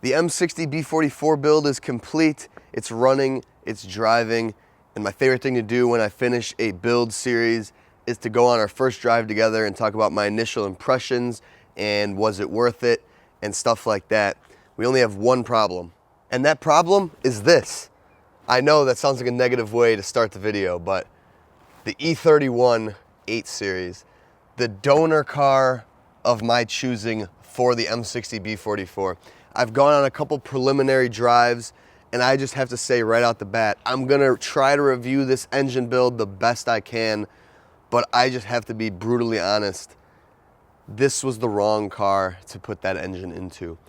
The M60B44 build is complete. It's running, it's driving, and my favorite thing to do when I finish a build series is to go on our first drive together and talk about my initial impressions and was it worth it and stuff like that. We only have one problem, and that problem is this. I know that sounds like a negative way to start the video, but the E31 8 Series, the donor car of my choosing for the M60B44. I've gone on a couple preliminary drives, and I just have to say right out the bat, I'm gonna try to review this engine build the best I can, but I just have to be brutally honest. This was the wrong car to put that engine into.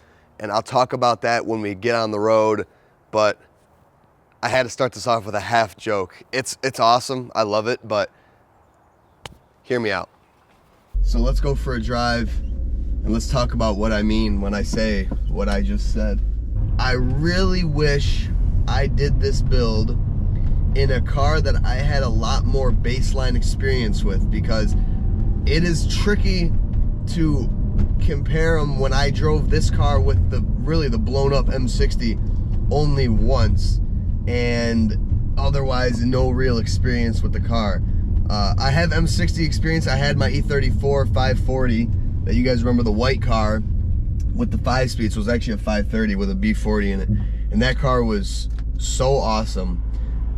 And I'll talk about that when we get on the road, but I had to start this off with a half joke. It's awesome, I love it, but hear me out. So let's go for a drive and let's talk about what I mean when I say what I just said. I really wish I did this build in a car that I had a lot more baseline experience with, because it is tricky to compare them when I drove this car with the blown up M60 only once, and otherwise no real experience with the car. I have M60 experience. I had my E34 540 that you guys remember, the white car with the 5-speed. So it was actually a 530 with a B40 in it, and that car was so awesome.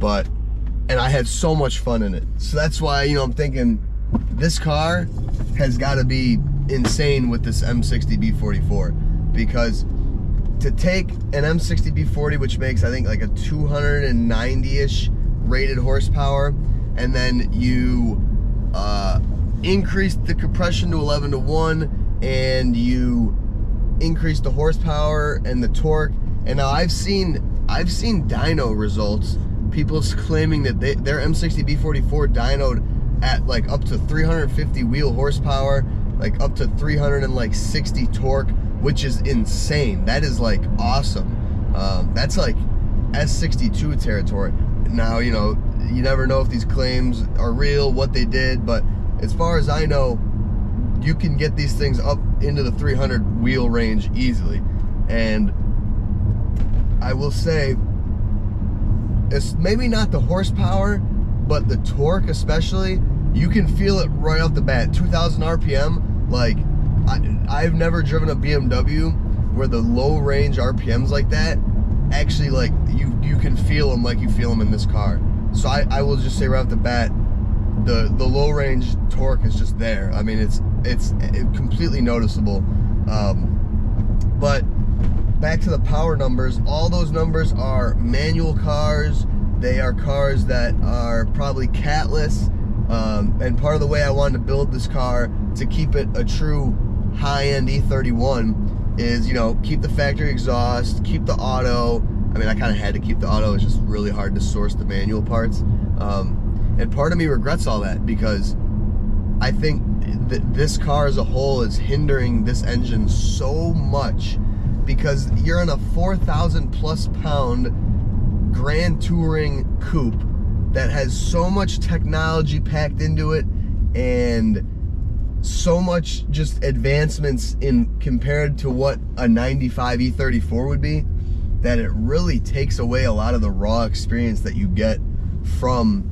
And I had so much fun in it. So that's why, you know, I'm thinking this car has got to be insane with this M60B44, because to take an M60B40, which makes I think like a 290-ish rated horsepower, and then you increase the compression to 11:1, and you increase the horsepower and the torque. And now I've seen dyno results, people claiming that their M60B44 dynoed at like up to 350 wheel horsepower, like up to 360 torque, which is insane. That is like awesome. That's like S62 territory. Now, you know, you never know if these claims are real, what they did, but as far as I know, you can get these things up into the 300 wheel range easily. And I will say, it's maybe not the horsepower, but the torque especially, you can feel it right off the bat. 2,000 RPM, like, I've never driven a BMW where the low range RPMs like that, actually, like, you can feel them like you feel them in this car. So I will just say right off the bat, the low range torque is just there. I mean, it's completely noticeable. But back to the power numbers, all those numbers are manual cars. They are cars that are probably catless. And part of the way I wanted to build this car to keep it a true high-end E31 is, you know, keep the factory exhaust, keep the auto. I mean, I kind of had to keep the auto. It's just really hard to source the manual parts. And part of me regrets all that, because I think that this car as a whole is hindering this engine so much, because you're in a 4,000+ pound Grand Touring coupe that has so much technology packed into it and so much just advancements in compared to what a 95 E34 would be, that it really takes away a lot of the raw experience that you get from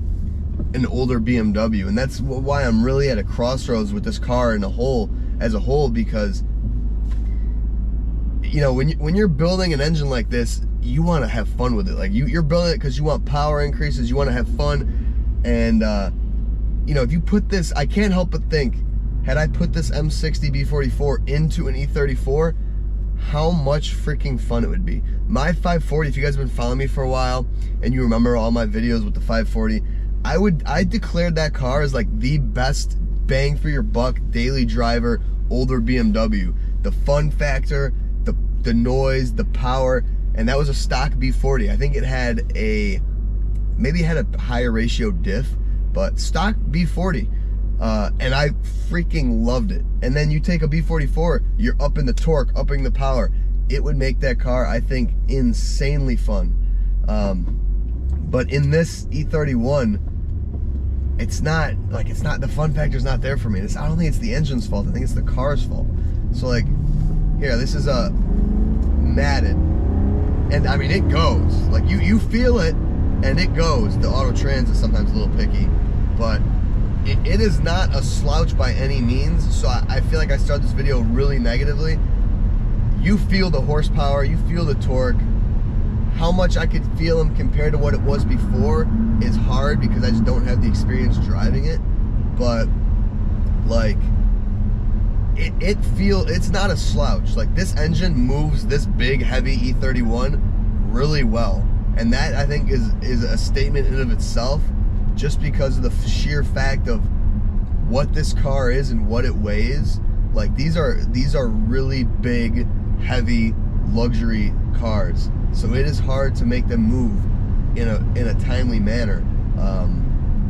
an older BMW. And that's why I'm really at a crossroads with this car as a whole, because, you know, when you're building an engine like this, you want to have fun with it. Like, you're building it because you want power increases, you want to have fun. And you know, if you put this, I can't help but think, had I put this M60B44 into an E34, how much freaking fun it would be. My 540, if you guys have been following me for a while and you remember all my videos with the 540, I declared that car as like the best bang for your buck daily driver older BMW. The fun factor, the noise, the power, and that was a stock B40. I think it had maybe it had a higher ratio diff, but stock B40. And I freaking loved it. And then you take a B44, you're upping the torque, upping the power. It would make that car, I think, insanely fun. But in this E31, it's not, the fun factor's not there for me. I don't think it's the engine's fault. I think it's the car's fault. So like, here, this is a matted. And I mean, it goes. Like you feel it and it goes. The auto trans is sometimes a little picky, but it is not a slouch by any means. So I feel like I started this video really negatively. You feel the horsepower, you feel the torque. How much I could feel them compared to what it was before is hard because I just don't have the experience driving it. But like, it's not a slouch. Like, this engine moves this big, heavy E31 really well. And that, I think, is a statement in and of itself, just because of the sheer fact of what this car is and what it weighs. Like, these are really big, heavy, luxury cars. So it is hard to make them move in a timely manner.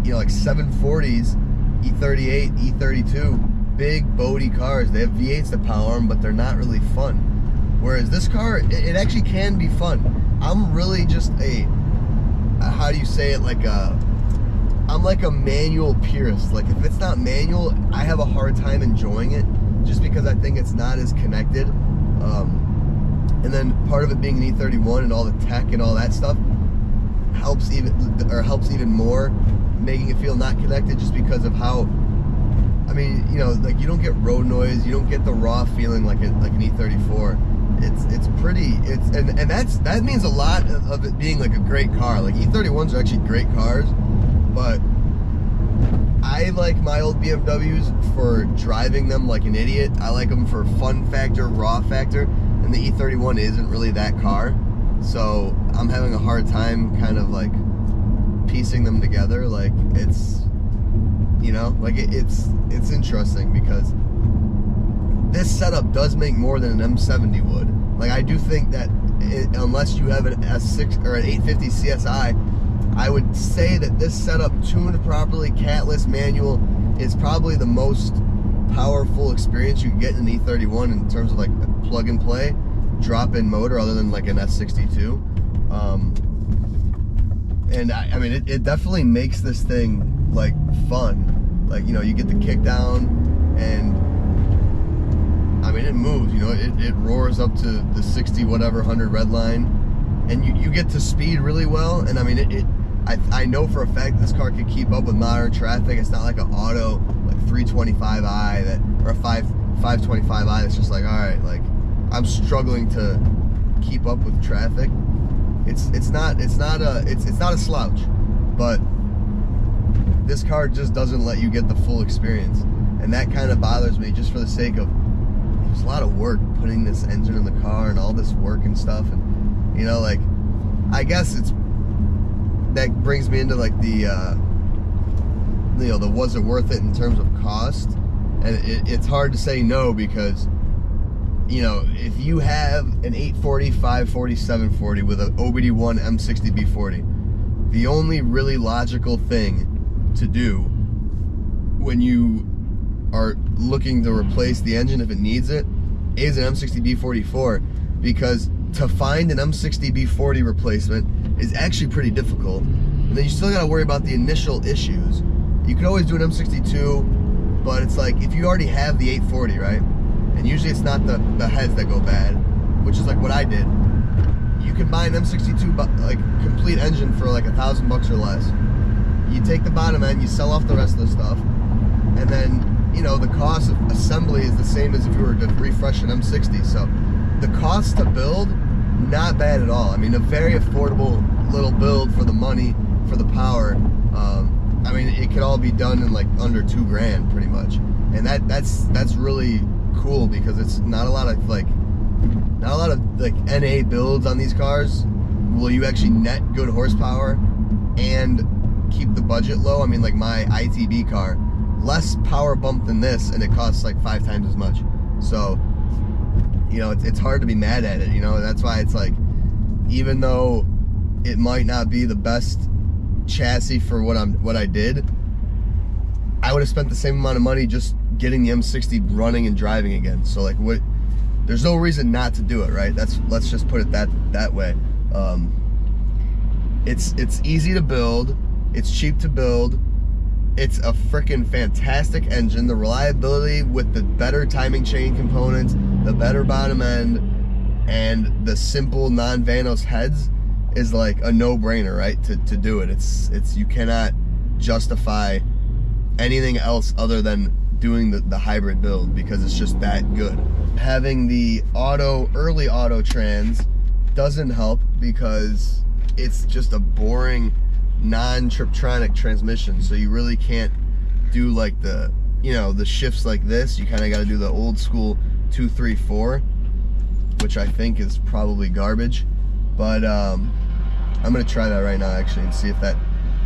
You know, like 740s, E38, E32, big, boaty cars. They have V8s that power them, but they're not really fun. Whereas this car, it actually can be fun. I'm really just how do you say it, I'm like a manual purist. Like, if it's not manual, I have a hard time enjoying it, just because I think it's not as connected. And then part of it being an E31 and all the tech and all that stuff helps even more, making it feel not connected, just because of how, I mean, you know, like, you don't get road noise, you don't get the raw feeling like an E34. That means a lot of it being like a great car. Like, E31s are actually great cars, but I like my old BMWs for driving them like an idiot. I like them for fun factor, raw factor, and the E31 isn't really that car. So I'm having a hard time kind of like piecing them together. Like, it's, you know, like it's interesting because this setup does make more than an M70 would. Like, I do think that unless you have an S6 or an 850 CSI, I would say that this setup, tuned properly, catless, manual, is probably the most powerful experience you can get in an E31 in terms of like plug and play, drop-in motor, other than like an S62. And I mean, it definitely makes this thing like fun. Like, you know, you get the kick down, and I mean, it moves, you know, it roars up to the 60 whatever 100 red line, and you get to speed really well. And I mean, I know for a fact this car could keep up with modern traffic. It's not like an auto like 325i or a 525i that's just like, all right, like, I'm struggling to keep up with traffic. It's not a slouch, but this car just doesn't let you get the full experience, and that kind of bothers me, just for the sake of, there's a lot of work putting this engine in the car and all this work and stuff, and, you know, like, I guess that brings me into like the you know, the was it worth it in terms of cost. And it's hard to say no, because, you know, if you have an 840, 540, 740 with an OBD1 M60B40, the only really logical thing to do when you are looking to replace the engine, if it needs it, is an M60B44, because to find an M60B40 replacement is actually pretty difficult. And then you still gotta worry about the initial issues. You could always do an M62, but it's like, if you already have the 840, right? And usually it's not the heads that go bad, which is like what I did. You can buy an M62 like complete engine for like $1,000 or less. You take the bottom end, you sell off the rest of the stuff, and then, you know, the cost of assembly is the same as if you were to refresh an M60. So the cost to build, not bad at all. I mean, a very affordable little build for the money, for the power. I mean, it could all be done in like under $2,000 pretty much, and that's really cool, because it's not a lot of like NA builds on these cars. Will you actually net good horsepower and keep the budget low? I mean, like my ITB car, less power bump than this, and it costs like 5 times as much. So, you know, it's hard to be mad at it, you know. That's why it's like, even though it might not be the best chassis for what I did, I would have spent the same amount of money just getting the M60 running and driving again. So like, there's no reason not to do it, right? Let's just put it that way. It's easy to build, it's cheap to build, it's a freaking fantastic engine. The reliability with the better timing chain components, the better bottom end, and the simple non-Vanos heads is like a no-brainer, right? To do it. It's you cannot justify anything else other than doing the hybrid build because it's just that good. Having the early auto trans doesn't help because it's just a boring non-Triptronic transmission, so you really can't do like the shifts like this. You kind of got to do the old school 2-3-4, which I think is probably garbage, but I'm gonna try that right now actually and see if that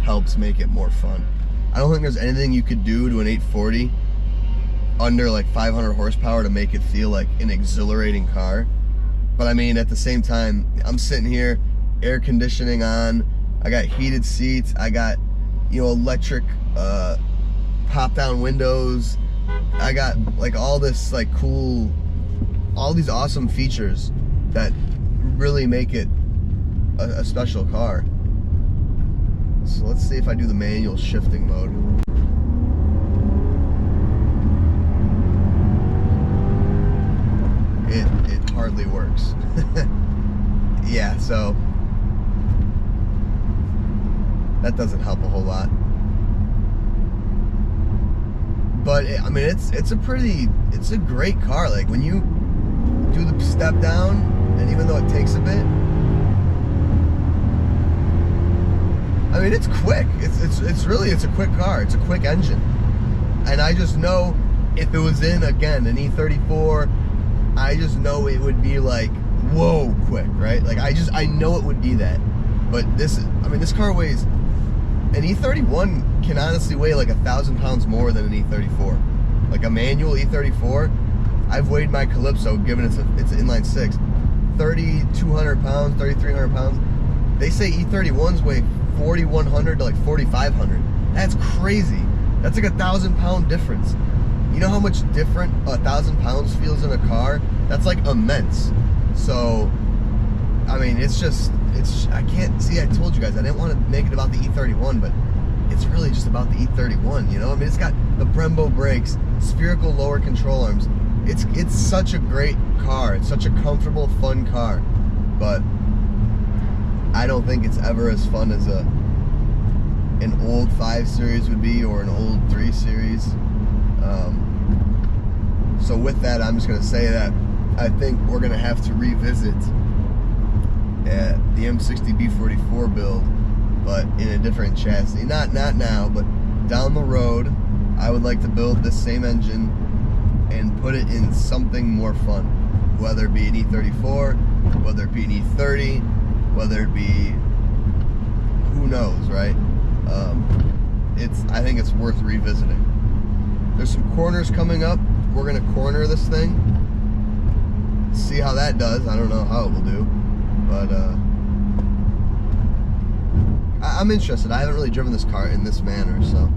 helps make it more fun. I don't think there's anything you could do to an 840 under like 500 horsepower to make it feel like an exhilarating car. But I mean, at the same time, I'm sitting here, air conditioning on, I got heated seats, I got, electric pop down windows, I got like all this like cool, all these awesome features that really make it a special car. So let's see if I do the manual shifting mode. It hardly works. Yeah, so that doesn't help a whole lot. But I mean, it's a great car. Like when you do the step down, and even though it takes a bit, I mean, it's quick. It's a quick car. It's a quick engine. And I just know if it was in, again, an E34, I just know it would be like, whoa, quick, right? Like I know it would be that. But this car weighs, an E31 can honestly weigh like 1,000 pounds more than an E34. Like a manual E34, I've weighed my Calypso, given it's an inline six, 3,200 pounds, 3,300 pounds. They say E31s weigh 4,100 to like 4,500. That's crazy. That's like 1,000 pound difference. You know how much different 1,000 pounds feels in a car? That's like immense. So, I mean, I can't see, I told you guys, I didn't want to make it about the E31, but it's really just about the E31, you know? I mean, it's got the Brembo brakes, spherical lower control arms. It's such a great car. It's such a comfortable, fun car. But I don't think it's ever as fun as an old 5 Series would be, or an old 3 Series. So with that, I'm just going to say that I think we're going to have to revisit the M60B44 build, but in a different chassis. Not now, but down the road, I would like to build this same engine and put it in something more fun, whether it be an E34, whether it be an E30, whether it be, who knows, right? I think it's worth revisiting. There's some corners coming up. We're gonna corner this thing, see how that does. I don't know how it will do, but I'm interested. I haven't really driven this car in this manner, so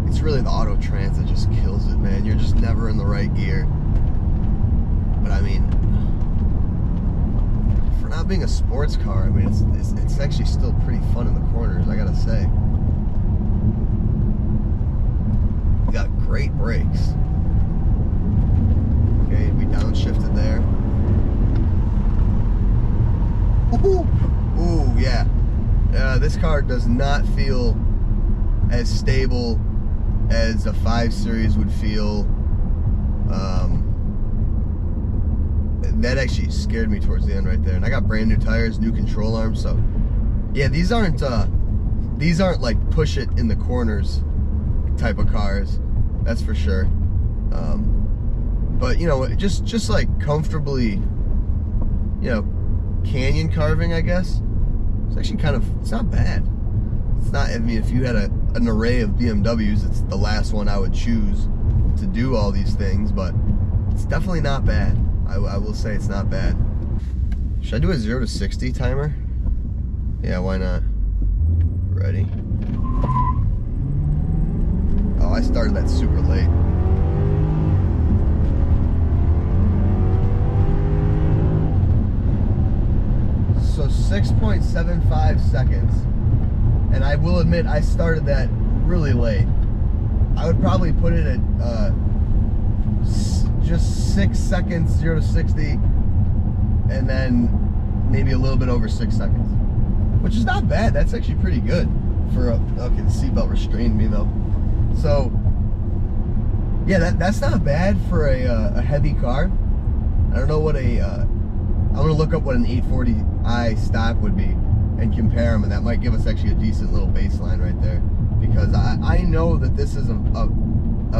it's really the auto trans that just kills it, man. You're just never in the right gear. But I mean, for not being a sports car, I mean, it's actually still pretty fun in the corners, I gotta say. We got great brakes. Okay, we downshifted there. Ooh, yeah. This car does not feel as stable as a 5 Series would feel. That actually scared me towards the end right there. And I got brand new tires, new control arms, so yeah, these aren't like push it in the corners type of cars, that's for sure. But you know, just like comfortably, you know, canyon carving, I guess. It's actually it's not bad. It's not, I mean, if you had an array of BMWs, it's the last one I would choose to do all these things, but it's definitely not bad. I will say it's not bad. Should I do a 0 to 60 timer? Yeah, why not? Ready? Oh, I started that super late. So 6.75 seconds. And I will admit, I started that really late. I would probably put it at just 6 seconds, 0 to 60, and then maybe a little bit over 6 seconds, which is not bad. That's actually pretty good for a, okay, the seatbelt restrained me though. So yeah, that's not bad for a heavy car. I don't know what I'm gonna look up what an 840i stock would be and compare them, and that might give us actually a decent little baseline right there, because I know that this is a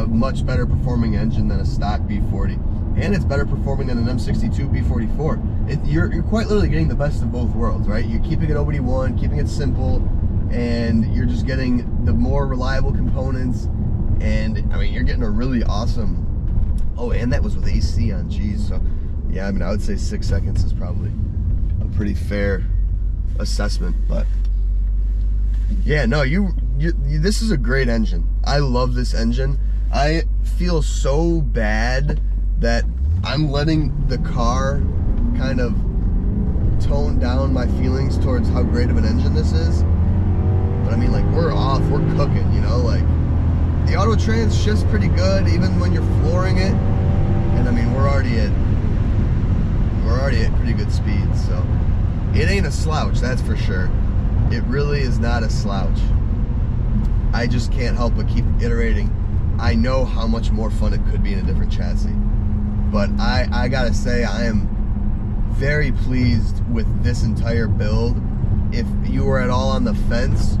much better performing engine than a stock B40, and it's better performing than an M60B44. You're quite literally getting the best of both worlds, right? You're keeping it OBD1, keeping it simple, and you're just getting the more reliable components, and I mean, you're getting a really awesome, oh, and that was with AC on, geez. So yeah, I mean, I would say 6 seconds is probably a pretty fair assessment. But yeah, no, this is a great engine. I love this engine. I feel so bad that I'm letting the car kind of tone down my feelings towards how great of an engine this is. But I mean, like, we're cooking, you know, like the auto trans shifts pretty good even when you're flooring it, and I mean, we're already at pretty good speeds, so it ain't a slouch, that's for sure. It really is not a slouch. I just can't help but keep iterating. I know how much more fun it could be in a different chassis, but I gotta say, I am very pleased with this entire build. If you were at all on the fence,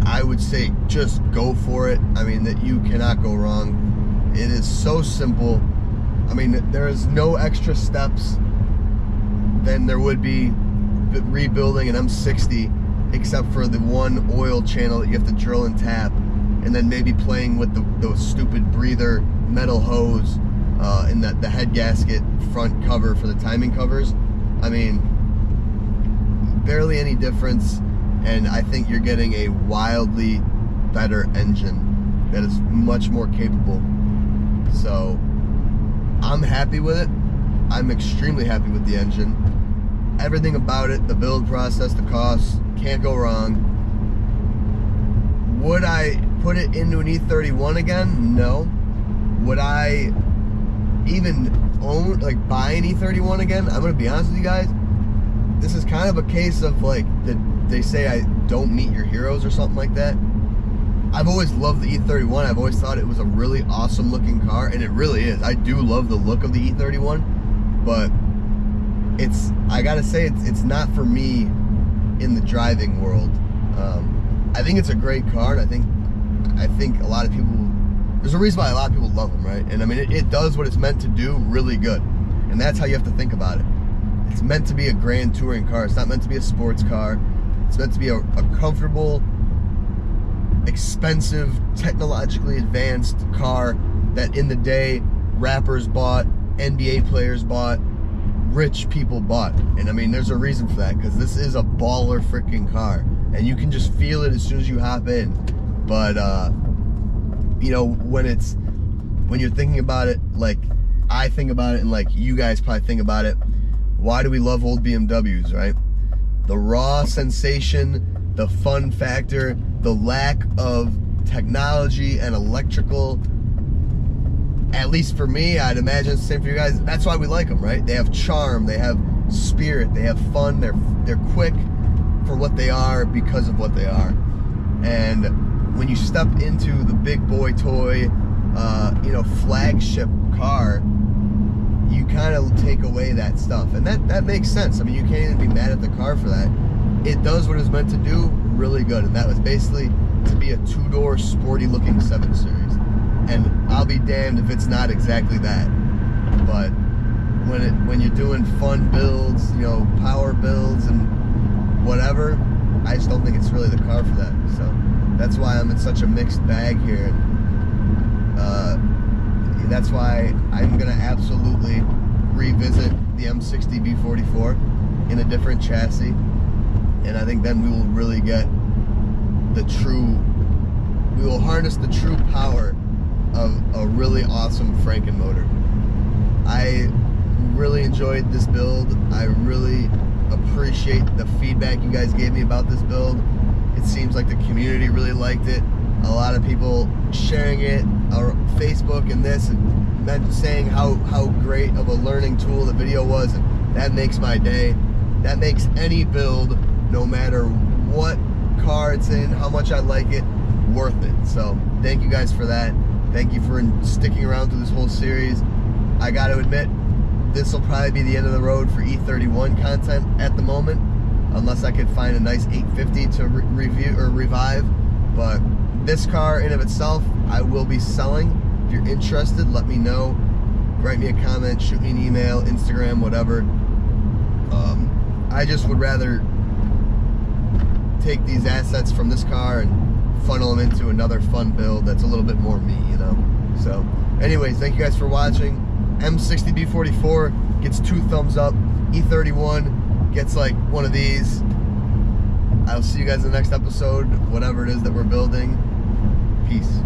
I would say just go for it. I mean, that you cannot go wrong. It is so simple. I mean, there is no extra steps than there would be rebuilding an M60, except for the one oil channel that you have to drill and tap, and then maybe playing with those stupid breather metal hose in the head gasket front cover for the timing covers. I mean, barely any difference, and I think you're getting a wildly better engine that is much more capable. So I'm happy with it. I'm extremely happy with the engine. Everything about it, the build process, the costs, can't go wrong. Would I put it into an E31 again? No. Would I even buy an E31 again? I'm gonna be honest with you guys. This is kind of a case of like, they say I don't meet your heroes or something like that. I've always loved the E31. I've always thought it was a really awesome looking car, and it really is. I do love the look of the E31, but I gotta say, it's not for me in the driving world. I think it's a great car, and I think a lot of people, there's a reason why a lot of people love them, right? And I mean, it does what it's meant to do really good, and that's how you have to think about it. It's meant to be a grand touring car. It's not meant to be a sports car. It's meant to be a comfortable, expensive, technologically advanced car that in the day rappers bought, NBA players bought, rich people bought. And I mean, there's a reason for that, because this is a baller freaking car, and you can just feel it as soon as you hop in. But you know, when you're thinking about it like I think about it, and like you guys probably think about it, why do we love old BMWs, right? The raw sensation, the fun factor, the lack of technology and electrical. At least for me, I'd imagine it's the same for you guys. That's why we like them, right? They have charm, they have spirit, they have fun, they're quick for what they are because of what they are. And when you step into the big boy toy, you know, flagship car, you kind of take away that stuff, and that makes sense. I mean, you can't even be mad at the car for that. It does what it's meant to do really good, and that was basically to be a two-door sporty looking 7 Series. And I'll be damned if it's not exactly that. But when you're doing fun builds, you know, power builds and whatever, I just don't think it's really the car for that. So that's why I'm in such a mixed bag here. That's why I'm gonna absolutely revisit the M60B44 in a different chassis, and I think then we will really get we will harness the true power of a really awesome Frankenmotor. I really enjoyed this build. I really appreciate the feedback you guys gave me about this build. It seems like the community really liked it. A lot of people sharing it on Facebook and this, and then saying how great of a learning tool the video was, and that makes my day. That makes any build, no matter what car it's in, how much I like it, worth it. So thank you guys for that. Thank you for sticking around through this whole series. I got to admit, this will probably be the end of the road for E31 content at the moment, unless I could find a nice 850 to review or revive. But this car in of itself, I will be selling. If you're interested, let me know. Write me a comment, shoot me an email, Instagram, whatever. I just would rather take these assets from this car and funnel them into another fun build that's a little bit more me, you know. So anyways, thank you guys for watching. M60B44 gets 2 thumbs up. E31 gets like one of these. I'll see you guys in the next episode, whatever it is that we're building. Peace.